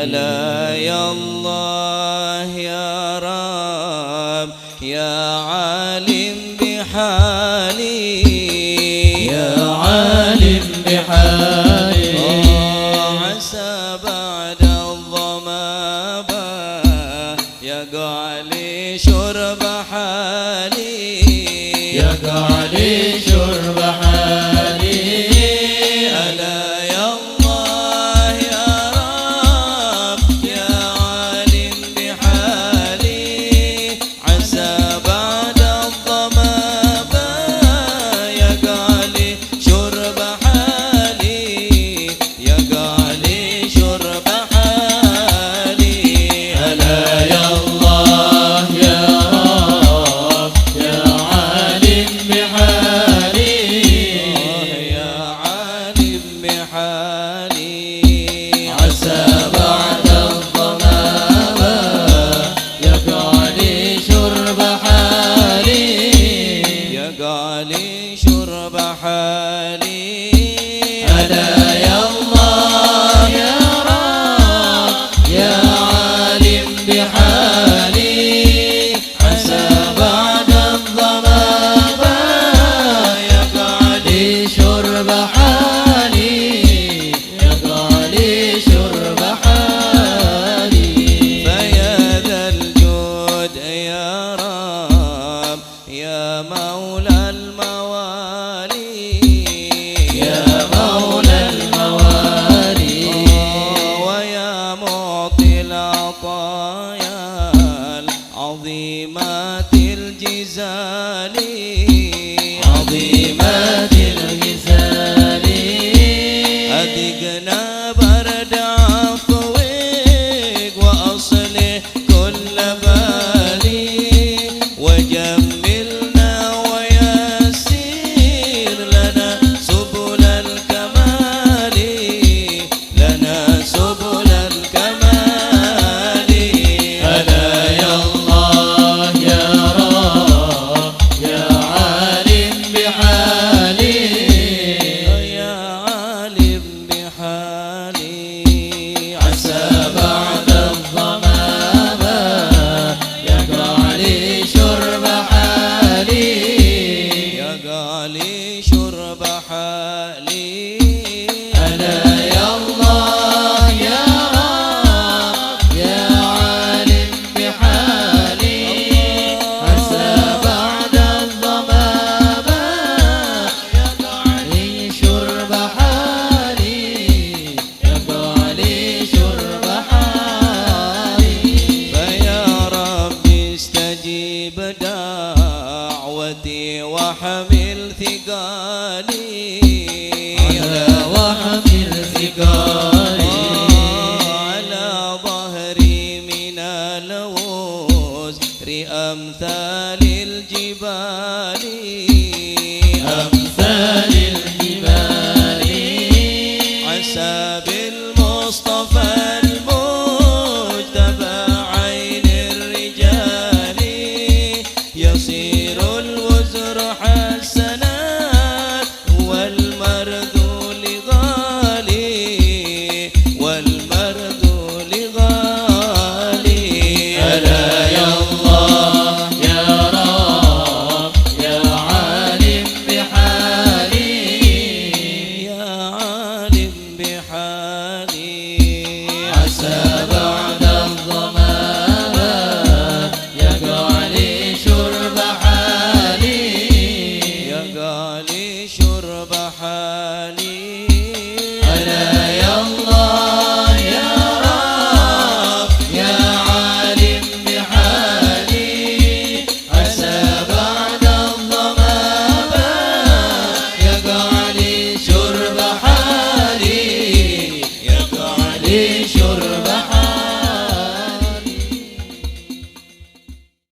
ألا يا الله يا رب يا عالم بحالي يا عالم بحالي عسى بعد الظما يقع لي شرب حالي يقع لي شرب حالي ألا يا الله يا رب يا عالم بحالي عسى بعد الظما يقع لي شرب حالي يقع لي شرب حالي ألا يا الله يا رب يا عالم بحالي يا عالم بحالي عسى بعد الظما يقع لي شرب حالي يقع لي شرب حالي ألا يا الله يا رب يا عالم بحالي عسى بعد الظما يقع لي شرب حالي يقع لي شرب حالي فيا ذا الجود يا رب يا مولى الموالي يا مولى الموالي ويا معطي العطايا العظيمات الجزال عظيمات الغزال أذقنا برد عفوك وأصلح كل بالي وجملنا ويسير لنا سبل الكمال لنا سبل الكمال ألا يا الله يا رب يا عالم بحالي يا عالم بحالي عسى بعد الظما يقع لي شرب حالي يقع لي شرب حالي ألا يا الله يا رب يا عالم بحالي عسى بعد الظما يقع لي شرب حالي يقع لي شرب حالي فيا رب استجيب دعوتي وحمل ثقالي